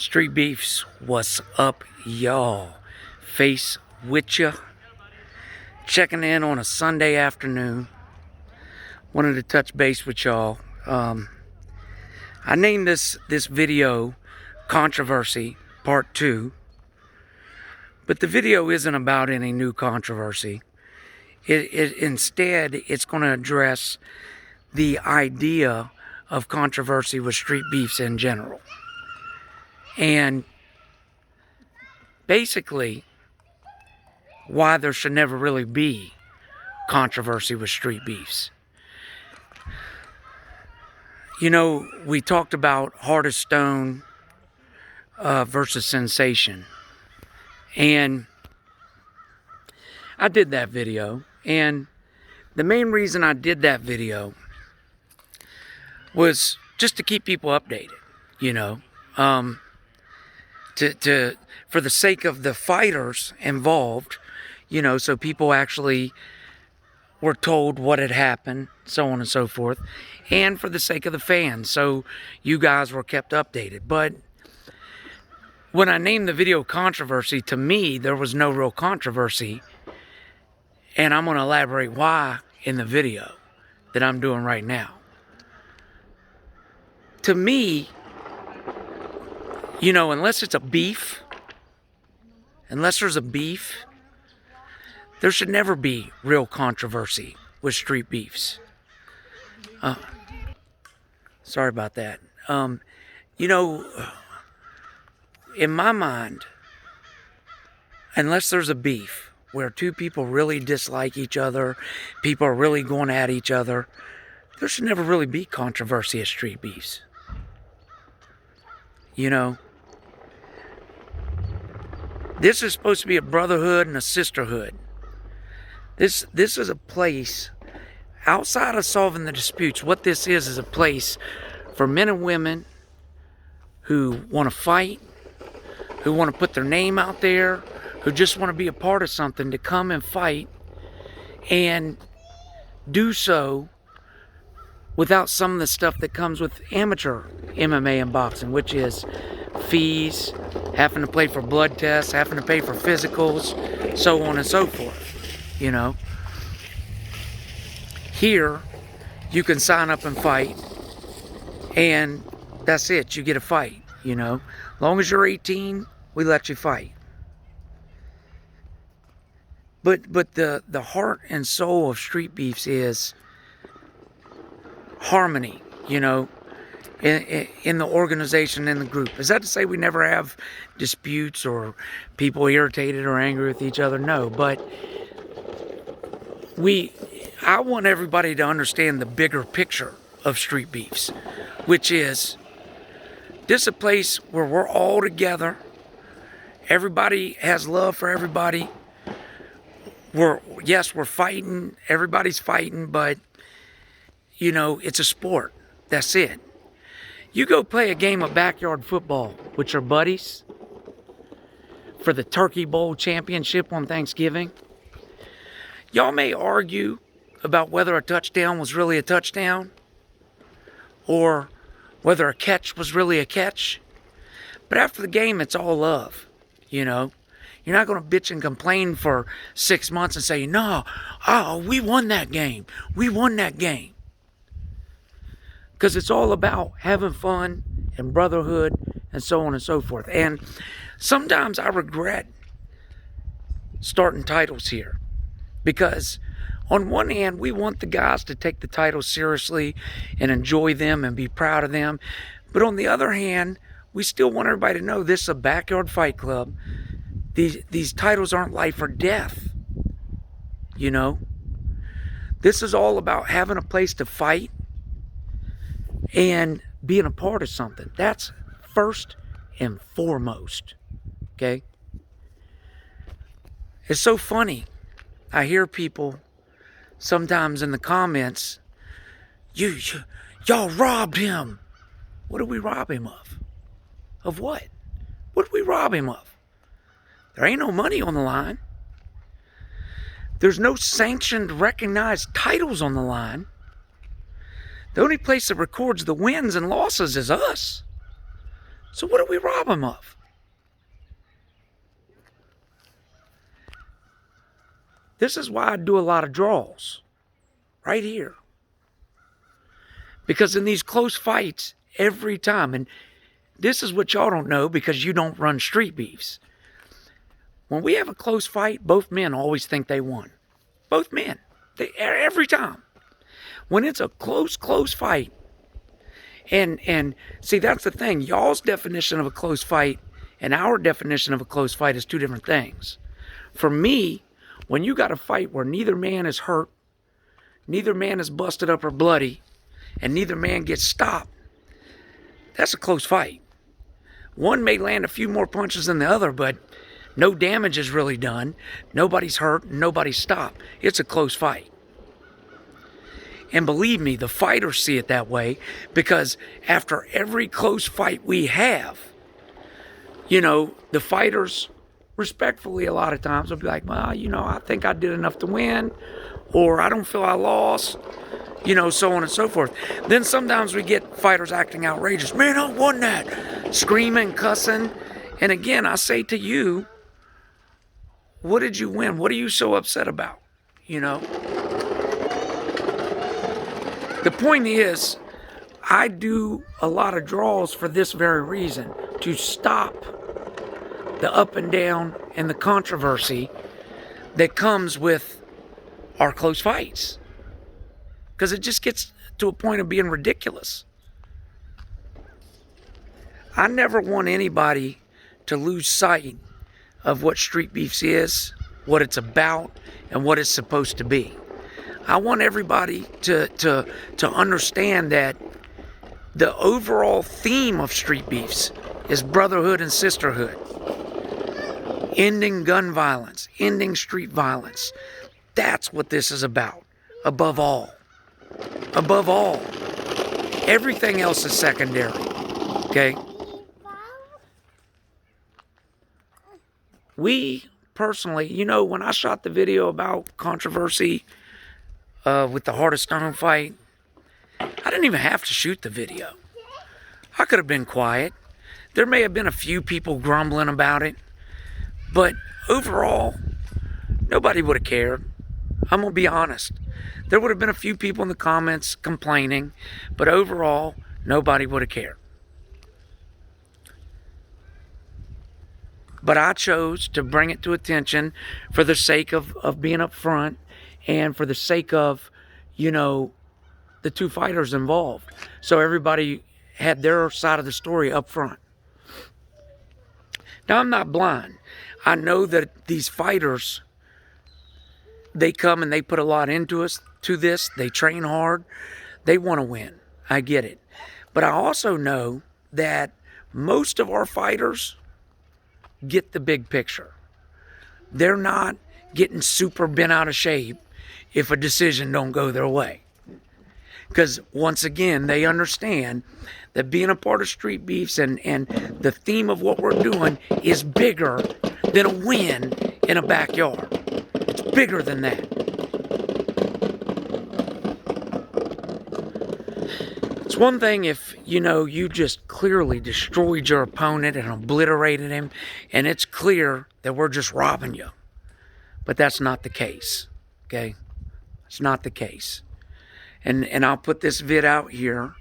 Street Beefs, what's up, y'all? Face with ya. Checking in on a Sunday afternoon. Wanted to touch base with y'all. I named this video Controversy Part 2. But the video isn't about any new controversy. Instead, it's going to address the idea of controversy with street beefs in general. And basically, why there should never really be controversy with street beefs. You know, we talked about Heart of Stone versus Sensation. And I did that video. And the main reason I did that video was just to keep people updated, you know. For the sake of the fighters involved, you know, so people actually were told what had happened, so on and so forth, and for the sake of the fans, so you guys were kept updated. But when I named the video Controversy, to me, there was no real controversy, and I'm going to elaborate why in the video that I'm doing right now. To me, you know, unless it's a beef, unless there's a beef, there should never be real controversy with street beefs. Sorry about that. You know, in my mind, unless there's a beef where two people really dislike each other, people are really going at each other, there should never really be controversy at street beefs. You know, this is supposed to be a brotherhood and a sisterhood. This is a place, outside of solving the disputes, what this is a place for men and women who want to fight, who want to put their name out there, who just want to be a part of something, to come and fight and do so without some of the stuff that comes with amateur MMA and boxing, which is fees, having to pay for blood tests, having to pay for physicals, so on and so forth, you know. Here, you can sign up and fight, and that's it, you get a fight, you know. As long as you're 18, we let you fight. But the heart and soul of street beefs is harmony, you know, in the organization, in the group. Is that to say we never have disputes or people irritated or angry with each other? No, but I want everybody to understand the bigger picture of street beefs, which is this is a place where we're all together. Everybody has love for everybody. We're fighting. Everybody's fighting, but you know, it's a sport. That's it. You go play a game of backyard football with your buddies for the Turkey Bowl championship on Thanksgiving. Y'all may argue about whether a touchdown was really a touchdown or whether a catch was really a catch. But after the game, it's all love, you know. You're not going to bitch and complain for 6 months and say, no, we won that game. We won that game. Because it's all about having fun and brotherhood and so on and so forth. And sometimes I regret starting titles here. Because on one hand, we want the guys to take the titles seriously and enjoy them and be proud of them. But on the other hand, we still want everybody to know this is a backyard fight club. These titles aren't life or death. You know? This is all about having a place to fight and being a part of something. That's first and foremost. Okay? It's so funny. I hear people sometimes in the comments, y'all robbed him. What did we rob him of? Of what? What did we rob him of? There ain't no money on the line. There's no sanctioned, recognized titles on the line. The only place that records the wins and losses is us. So what do we rob them of? This is why I do a lot of draws. Right here. Because in these close fights, every time, and this is what y'all don't know because you don't run Street Beefs. When we have a close fight, both men always think they won. Both men. Every time. When it's a close fight, and see, that's the thing. Y'all's definition of a close fight and our definition of a close fight is two different things. For me, when you got a fight where neither man is hurt, neither man is busted up or bloody, and neither man gets stopped, that's a close fight. One may land a few more punches than the other, but no damage is really done. Nobody's hurt, nobody's stopped. It's a close fight. And believe me, the fighters see it that way because after every close fight we have, the fighters, respectfully, a lot of times will be like, well, I think I did enough to win, or I don't feel I lost, so on and so forth. Then sometimes we get fighters acting outrageous. Man, I won that. Screaming, cussing. And again, I say to you, what did you win? What are you so upset about? The point is, I do a lot of draws for this very reason, to stop the up and down and the controversy that comes with our close fights. Because it just gets to a point of being ridiculous. I never want anybody to lose sight of what Street Beefs is, what it's about, and what it's supposed to be. I want everybody to understand that the overall theme of Street Beefs is brotherhood and sisterhood. Ending gun violence, ending street violence. That's what this is about, above all. Above all. Everything else is secondary, okay? We, personally, when I shot the video about controversy with the Heart of Stone fight, I didn't even have to shoot the video. I could have been quiet. There may have been a few people grumbling about it, but overall, nobody would have cared. I'm going to be honest. There would have been a few people in the comments complaining, but overall, nobody would have cared. But I chose to bring it to attention for the sake of being up front and for the sake of, the two fighters involved. So everybody had their side of the story up front. Now, I'm not blind. I know that these fighters, they come and they put a lot into this. They train hard. They want to win. I get it. But I also know that most of our fighters get the big picture. They're not getting super bent out of shape if a decision don't go their way. Because once again, they understand that being a part of Street Beefs and the theme of what we're doing is bigger than a win in a backyard. It's bigger than that. It's one thing if, you just clearly destroyed your opponent and obliterated him, and it's clear that we're just robbing you. But that's not the case, okay? It's not the case. And I'll put this vid out here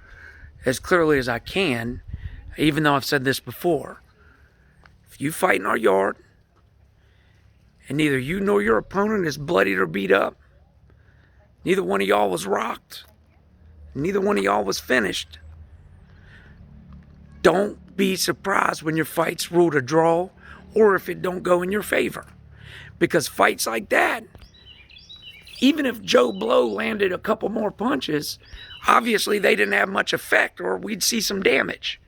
as clearly as I can, even though I've said this before. If you fight in our yard, and neither you nor your opponent is bloodied or beat up, neither one of y'all was rocked, neither one of y'all was finished, don't be surprised when your fight's ruled a draw or if it don't go in your favor. Because fights like that, even if Joe Blow landed a couple more punches, obviously they didn't have much effect, or we'd see some damage.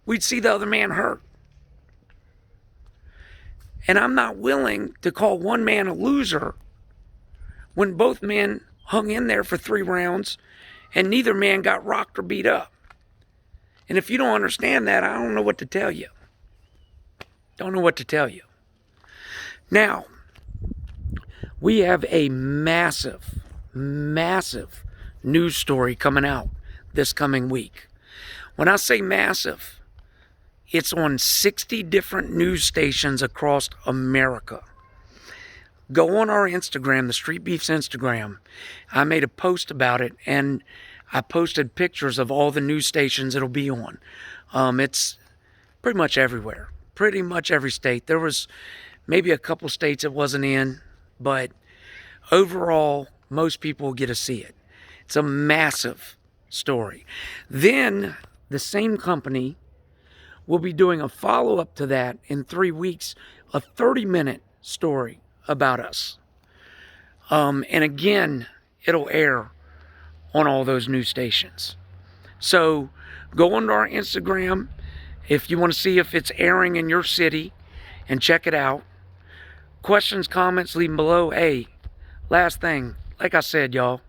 We'd see the other man hurt. And I'm not willing to call one man a loser when both men hung in there for 3 rounds and neither man got rocked or beat up. And if you don't understand that, I don't know what to tell you. Don't know what to tell you. Now, we have a massive news story coming out this coming week. When I say massive, It's on 60 different news stations across America. Go on our Instagram, the Streetbeefs Instagram. I made a post about it, and I posted pictures of all the news stations it'll be on. It's pretty much everywhere. Pretty much every state. There was maybe a couple states it wasn't in, but overall, most people will get to see it. It's a massive story. Then, the same company will be doing a follow-up to that in 3 weeks, a 30-minute story about us. And again, it'll air on all those news stations. So go onto our Instagram if you want to see if it's airing in your city and check it out. Questions, comments, leave them below. Hey, last thing, like I said, y'all,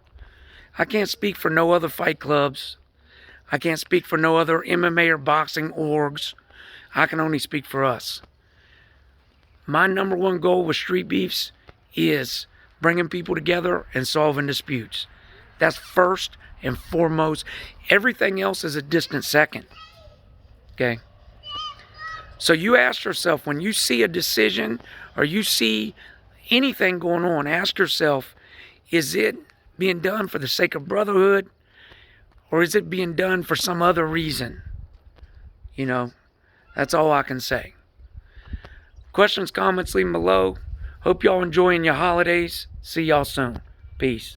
I can't speak for no other fight clubs. I can't speak for no other MMA or boxing orgs. I can only speak for us. My number one goal with Street Beefs is bringing people together and solving disputes. That's first and foremost. Everything else is a distant second. Okay? So you ask yourself, when you see a decision or you see anything going on, ask yourself, is it being done for the sake of brotherhood, or is it being done for some other reason? You know, that's all I can say. Questions, comments, leave them below. Hope y'all enjoying your holidays. See y'all soon. Peace.